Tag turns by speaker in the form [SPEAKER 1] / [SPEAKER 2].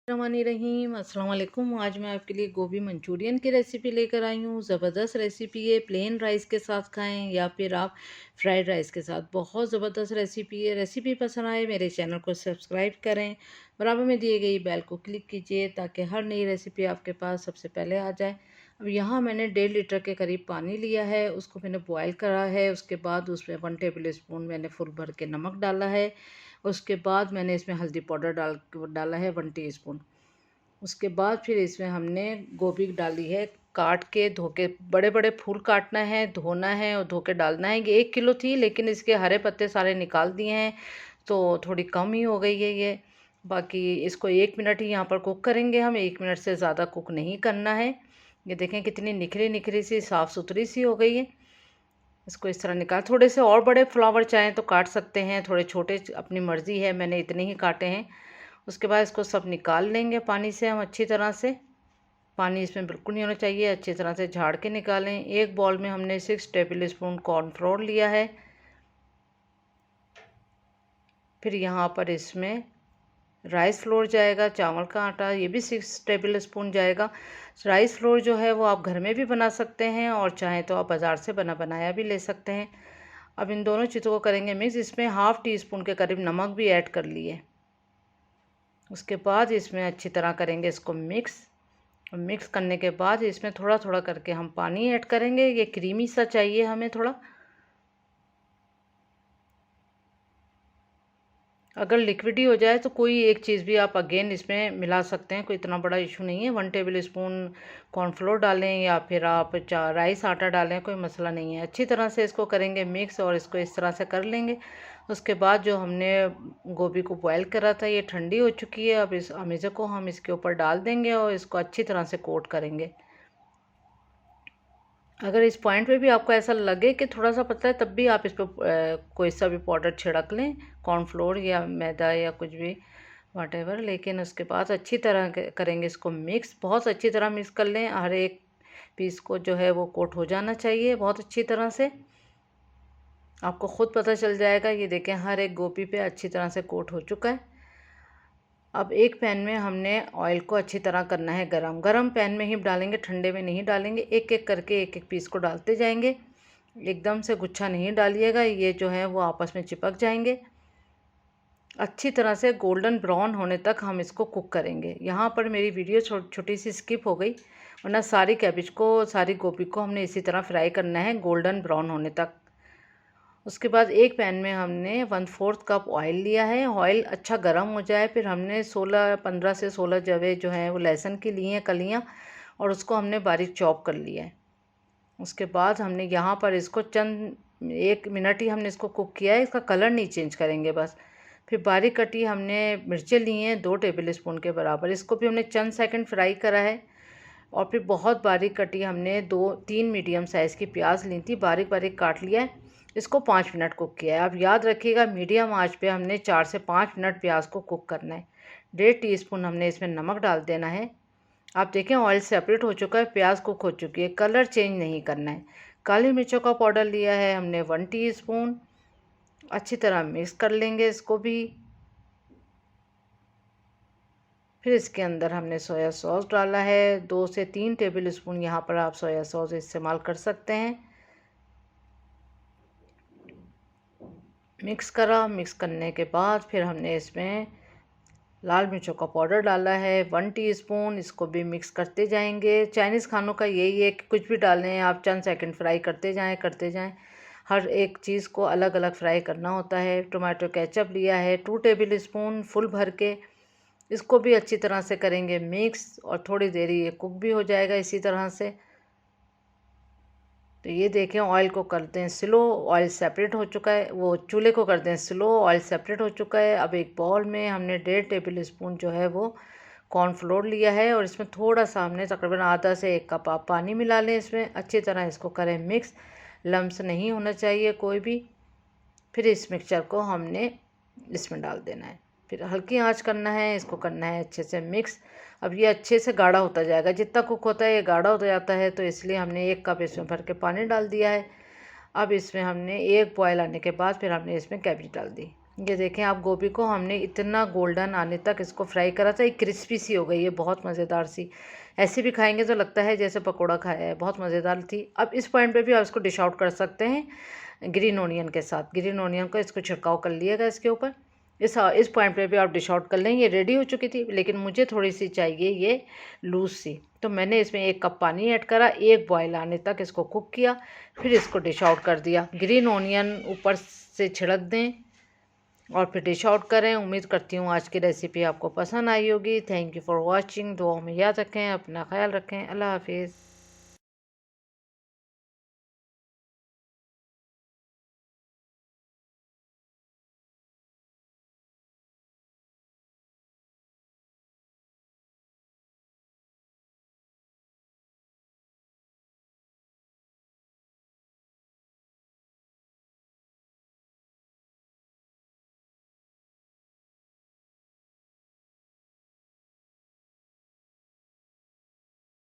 [SPEAKER 1] रहीम अस्सलाम वालेकुम। आज मैं आपके लिए गोभी मंचूरियन की रेसिपी लेकर आई हूँ। ज़बरदस्त रेसिपी है। प्लेन राइस के साथ खाएं या फिर आप फ्राइड राइस के साथ। बहुत ज़बरदस्त रेसिपी है। रेसिपी पसंद आए मेरे चैनल को सब्सक्राइब करें, बराबर में दिए गई बेल को क्लिक कीजिए ताकि हर नई रेसिपी आपके पास सबसे पहले आ जाए। अब यहाँ मैंने 1.5 लीटर के करीब पानी लिया है, उसको मैंने बॉयल करा है। उसके बाद उसमें 1 टेबल स्पून मैंने फुल भर के नमक डाला है। उसके बाद मैंने इसमें हल्दी पाउडर डाला है 1 टीस्पून। उसके बाद फिर इसमें हमने गोभी डाली है, काट के धो के बड़े बड़े फूल काटना है, धोना है और धो के डालना है। ये 1 किलो थी लेकिन इसके हरे पत्ते सारे निकाल दिए हैं तो थोड़ी कम ही हो गई है ये। बाकी इसको 1 मिनट ही यहाँ पर कुक करेंगे हम, 1 मिनट से ज़्यादा कुक नहीं करना है। ये देखें कितनी निखरी निखरी सी साफ़ सुथरी सी हो गई है। इसको इस तरह निकाल, थोड़े से और बड़े फ्लावर चाहें तो काट सकते हैं, थोड़े छोटे अपनी मर्ज़ी है, मैंने इतने ही काटे हैं। उसके बाद इसको सब निकाल लेंगे पानी से हम अच्छी तरह से। पानी इसमें बिल्कुल नहीं होना चाहिए, अच्छी तरह से झाड़ के निकालें। एक बाउल में हमने 6 टेबल स्पून कॉर्नफ्लोर लिया है। फिर यहाँ पर इसमें राइस फ्लोर जाएगा, चावल का आटा, ये भी 6 टेबल स्पून जाएगा। राइस फ्लोर जो है वो आप घर में भी बना सकते हैं और चाहें तो आप बाज़ार से बनाया भी ले सकते हैं। अब इन दोनों चीज़ों को करेंगे मिक्स। इसमें ½ टीस्पून के करीब नमक भी ऐड कर लिए। उसके बाद इसमें अच्छी तरह करेंगे इसको मिक्स। मिक्स करने के बाद इसमें थोड़ा थोड़ा करके हम पानी ऐड करेंगे। ये क्रीमी सा चाहिए हमें थोड़ा। अगर लिक्विडी हो जाए तो कोई एक चीज़ भी आप अगेन इसमें मिला सकते हैं, कोई इतना बड़ा इशू नहीं है। 1 टेबल स्पून कॉर्नफ्लोर डालें या फिर आप राइस आटा डालें, कोई मसला नहीं है। अच्छी तरह से इसको करेंगे मिक्स और इसको इस तरह से कर लेंगे। उसके बाद जो हमने गोभी को बॉयल करा था ये ठंडी हो चुकी है। अब इस अमेज़े को हम इसके ऊपर डाल देंगे और इसको अच्छी तरह से कोट करेंगे। अगर इस पॉइंट पे भी आपको ऐसा लगे कि थोड़ा सा पतला है तब भी आप इस पर कोई सा भी पाउडर छिड़क लें, कॉर्नफ्लोर या मैदा या कुछ भी वॉटेवर। लेकिन उसके बाद अच्छी तरह करेंगे इसको मिक्स, बहुत अच्छी तरह मिक्स कर लें। हर एक पीस को जो है वो कोट हो जाना चाहिए बहुत अच्छी तरह से। आपको ख़ुद पता चल जाएगा। ये देखें हर एक गोभी पे अच्छी तरह से कोट हो चुका है। अब एक पैन में हमने ऑयल को अच्छी तरह करना है गरम। गरम पैन में ही डालेंगे, ठंडे में नहीं डालेंगे। एक एक करके एक एक पीस को डालते जाएंगे, एकदम से गुच्छा नहीं डालिएगा, ये जो है वो आपस में चिपक जाएंगे। अच्छी तरह से गोल्डन ब्राउन होने तक हम इसको कुक करेंगे। यहाँ पर मेरी वीडियो छोटी सी स्किप हो गई, वरना सारी कैबेज को, सारी गोभी को हमने इसी तरह फ्राई करना है गोल्डन ब्राउन होने तक। उसके बाद एक पैन में हमने 1/4 कप ऑयल लिया है। ऑयल अच्छा गर्म हो जाए, फिर हमने 15 से 16 जवे जो हैं वो लहसुन की ली हैं कलियाँ, और उसको हमने बारीक चॉप कर लिया है। उसके बाद हमने यहाँ पर इसको चंद 1 मिनट ही हमने इसको कुक किया है, इसका कलर नहीं चेंज करेंगे बस। फिर बारीक कटी हमने मिर्चें ली हैं 2 टेबल स्पून के बराबर, इसको भी हमने चंद सेकंड फ्राई करा है। और फिर बहुत बारीक कटी हमने 2-3 मीडियम साइज़ की प्याज ली थी, बारीक बारीक काट लिया है। इसको 5 मिनट कुक किया है। अब याद रखिएगा मीडियम आंच पे हमने 4 से 5 मिनट प्याज को कुक करना है। 1.5 टीस्पून हमने इसमें नमक डाल देना है। आप देखें ऑयल सेपरेट हो चुका है, प्याज कुक हो चुकी है, कलर चेंज नहीं करना है। काली मिर्चों का पाउडर लिया है हमने 1 टीस्पून। अच्छी तरह मिक्स कर लेंगे इसको भी। फिर इसके अंदर हमने सोया सॉस डाला है, 2 से 3 टेबल स्पून यहाँ पर आप सोया सॉस इस्तेमाल कर सकते हैं। मिक्स करा, मिक्स करने के बाद फिर हमने इसमें लाल मिर्चों का पाउडर डाला है 1 टीस्पून। इसको भी मिक्स करते जाएंगे। चाइनीज़ खानों का यही है कि कुछ भी डालें आप चंद सेकंड फ्राई करते जाएं। हर एक चीज़ को अलग अलग फ्राई करना होता है। टोमेटो केचप लिया है 2 टेबल स्पून फुल भर के, इसको भी अच्छी तरह से करेंगे मिक्स और थोड़ी देर ये कुक भी हो जाएगा इसी तरह से। तो ये देखें ऑयल को करते हैं स्लो, ऑयल सेपरेट हो चुका है, वो चूल्हे को करते हैं स्लो, ऑयल सेपरेट हो चुका है। अब एक बाउल में हमने 1.5 टेबल स्पून जो है वो कॉर्नफ्लोर लिया है और इसमें थोड़ा सा हमने तकरीबन आधा से 1 कप आप पानी मिला लें। इसमें अच्छी तरह इसको करें मिक्स, लम्स नहीं होना चाहिए कोई भी। फिर इस मिक्सचर को हमने इसमें डाल देना है, फिर हल्की आंच करना है, इसको करना है अच्छे से मिक्स। अब ये अच्छे से गाढ़ा होता जाएगा, जितना कुक होता है ये गाढ़ा होता जाता है, तो इसलिए हमने 1 कप इसमें भर के पानी डाल दिया है। अब इसमें हमने एक बॉयल आने के बाद फिर हमने इसमें कैबेज डाल दी। ये देखें आप, गोभी को हमने इतना गोल्डन आने तक इसको फ्राई करा था, एक क्रिस्पी सी हो गई है, बहुत मज़ेदार सी। ऐसे भी खाएंगे तो लगता है जैसे पकोड़ा खाया है, बहुत मज़ेदार थी। अब इस पॉइंट पे भी आप इसको डिश आउट कर सकते हैं ग्रीन ओनियन के साथ। ग्रीन ओनियन का इसको छिड़काव कर लिएगा इसके ऊपर। इस पॉइंट पे भी आप डिश आउट कर लें। ये रेडी हो चुकी थी, लेकिन मुझे थोड़ी सी चाहिए ये लूज़ सी, तो मैंने इसमें 1 कप पानी ऐड करा, 1 बॉयल आने तक इसको कुक किया, फिर इसको डिश आउट कर दिया। ग्रीन ओनियन ऊपर से छिड़क दें और फिर डिश आउट करें। उम्मीद करती हूँ आज की रेसिपी आपको पसंद आई होगी। Thank you for watching. दुआओं में याद रखें, अपना ख्याल रखें। अल्लाह हाफिज़।